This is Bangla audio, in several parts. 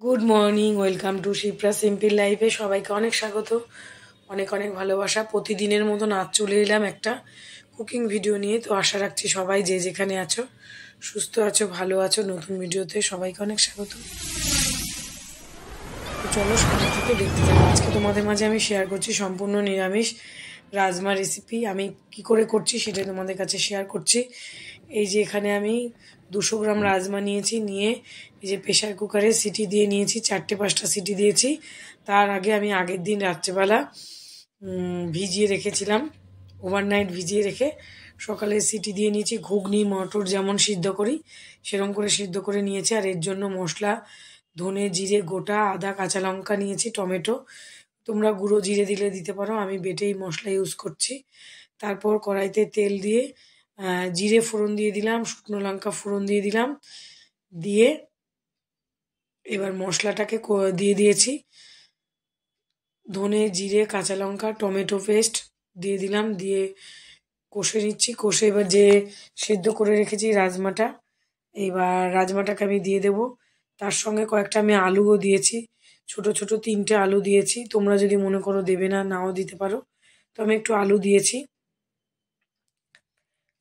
Good morning, welcome to Shipra simple লাইফে সবাইকে অনেক স্বাগত, অনেক অনেক ভালোবাসা। প্রতিদিনের মতন আজ চলে এলাম একটা কুকিং ভিডিও নিয়ে। তো আশা রাখছি সবাই যে যেখানে আছো সুস্থ আছো, ভালো আছো। নতুন ভিডিওতে সবাইকে অনেক স্বাগত। তো চলো সামনে থেকে দেখতে থাকো। আজকে তোমাদের মাঝে আমি শেয়ার করছি সম্পূর্ণ নিরামিষ রাজমা রেসিপি। আমি কি করে করছি সেটা তোমাদের কাছে শেয়ার করছি। এই যে এখানে আমি 200 গ্রাম রাজমা নিয়েছি, নিয়ে এই যে প্রেশার কুকারে সিটি দিয়ে নিয়েছি, 4-5টা সিটি দিয়েছি। তার আগে আমি আগের দিন রাত্রেবেলা ভিজিয়ে রেখেছিলাম, ওভারনাইট ভিজিয়ে রেখে সকালে সিটি দিয়ে নিয়েছি। ঘুগনি মটর যেমন সিদ্ধ করি সেরকম করে সিদ্ধ করে নিয়েছি। আর এর জন্য মশলা ধনে জিরে গোটা, আদা কাঁচা লঙ্কা নিয়েছি, টমেটো। তোমরা গুঁড়ো জিরে দিলে দিতে পারো, আমি বেটেই মশলা ইউজ করছি। তারপর কড়াইতে তেল দিয়ে জিরে ফোড়ন দিয়ে দিলাম, শুকনো লঙ্কা ফোড়ন দিয়ে দিলাম, দিয়ে এবার মশলাটাকে দিয়ে দিয়েছি। ধনে জিরে কাঁচা লঙ্কা টমেটো পেস্ট দিয়ে দিলাম, দিয়ে কষে নিচ্ছি। কষে এবার যে সেদ্ধ করে রেখেছি রাজমাটা, এবার রাজমাটাকে আমি দিয়ে দেব। তার সঙ্গে কয়েকটা আমি আলুও দিয়েছি, ছোট ছোট 3টে আলু দিয়েছি। তোমরা যদি মনে করো দেবে না, নাও দিতে পারো। তো আমি একটু আলু দিয়েছি।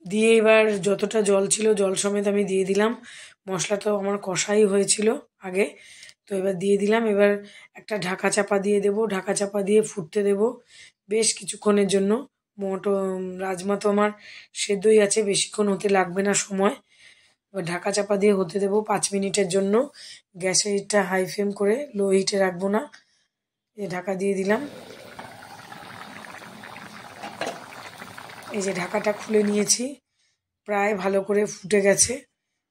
দিয়ে এবার যতটা জল ছিল জল সমেত আমি দিয়ে দিলাম। মশলাটা আমার কষাই হয়েছিল আগে, তো এবার দিয়ে দিলাম। এবার একটা ঢাকা চাপা দিয়ে দেব, ঢাকা চাপা দিয়ে ফুটতে দেব বেশ কিছুক্ষণের জন্য। রাজমা তো আমার সেদ্ধই আছে, বেশিক্ষণ হতে লাগবে না সময়। এবার ঢাকা চাপা দিয়ে হতে দেব 5 মিনিটের জন্য। গ্যাসের হিটটা হাই ফ্লেম করে, লো হিটে রাখবো না। ঢাকা দিয়ে দিলাম। এই যে ঢাকাটা খুলে নিয়েছি, প্রায় ভালো করে ফুটে গেছে।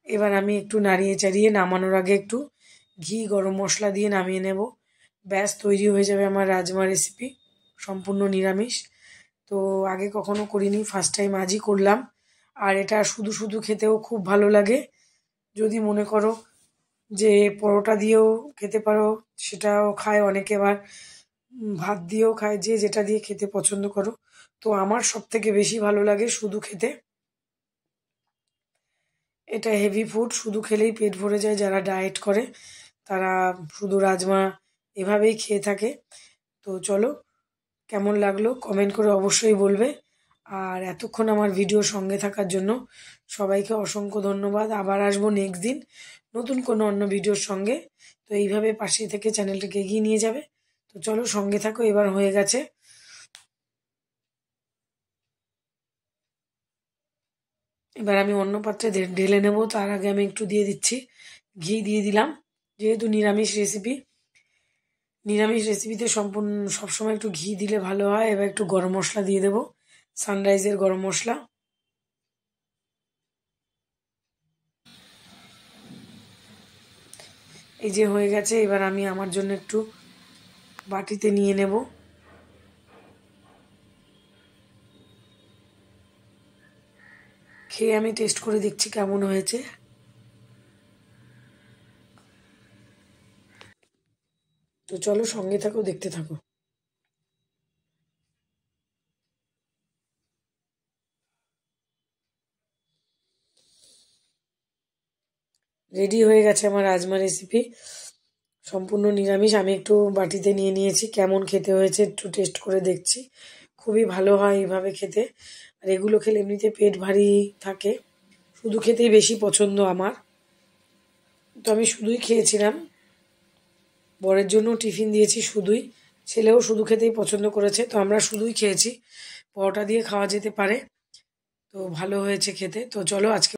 এবার আমি একটু নাড়িয়ে চাড়িয়ে নামানোর আগে একটু ঘি গরম মশলা দিয়ে নামিয়ে নেব। ব্যাস তৈরি হয়ে যাবে আমার রাজমা রেসিপি, সম্পূর্ণ নিরামিষ। তো আগে কখনো করিনি, ফার্স্ট টাইম আজই করলাম। আর এটা শুধু শুধু খেতেও খুব ভালো লাগে। যদি মনে করো যে পরোটা দিয়েও খেতে পারো, সেটাও খায় অনেকে, আবার ভাত দিয়েও খায়, যে যেটা দিয়ে খেতে পছন্দ করো। তো আমার সব থেকে বেশি ভালো লাগে শুধু খেতে। এটা হেভি ফুড, শুধু খেলেই পেট ভরে যায়। যারা ডায়েট করে তারা শুধু রাজমা এভাবেই খেয়ে থাকে। তো চলো, কেমন লাগলো কমেন্ট করে অবশ্যই বলবে। আর এতক্ষণ আমার ভিডিও সঙ্গে থাকার জন্য সবাইকে অসংখ্য ধন্যবাদ। আবার আসবো নেক্সট দিন নতুন কোনো অন্য ভিডিওর সঙ্গে। তো এইভাবে পাশে থেকে চ্যানেলটাকে এগিয়ে নিয়ে যাবে। তো চলো সঙ্গে থাকো। এবার হয়ে গেছে, এবার আমি অন্য পাত্রে ঢেলে নেব। তার আগে আমি একটু দিয়ে দিচ্ছি ঘি, দিয়ে দিলাম। যেহেতু নিরামিষ রেসিপি, নিরামিষ রেসিপিতে সম্পূর্ণ সবসময় একটু ঘি দিলে ভালো হয়। এবার একটু গরম মশলা দিয়ে দেবো, সানরাইজের গরম মশলা। এই যে হয়ে গেছে। এবার আমি আমার জন্য একটু বাটিতে নিয়ে নেব। খেয়ে আমি টেস্ট করে দেখছি কেমন হয়েছে। তো চলো সঙ্গে থাকো, দেখতে থাকো। রেডি হয়ে গেছে আমার রাজমা রেসিপি, সম্পূর্ণ নিরামিষ। আমি একটু বাটিতে নিয়ে নিয়েছি, কেমন খেতে হয়েছে একটু টেস্ট করে দেখছি। খুবই ভালো হয় এইভাবে খেতে। আর এগুলো খেলে এমনিতে পেট ভারী থাকে, শুধু খেতেই বেশি পছন্দ আমার। তো আমি শুধুই খেয়েছিলাম, বরের জন্য টিফিন দিয়েছি শুধুই। ছেলেও শুধু খেতেই পছন্দ করেছে, তো আমরা শুধুই খেয়েছি। পরোটা দিয়ে খাওয়া যেতে পারে, তো ভালো হয়েছে খেতে। তো চলো আজকে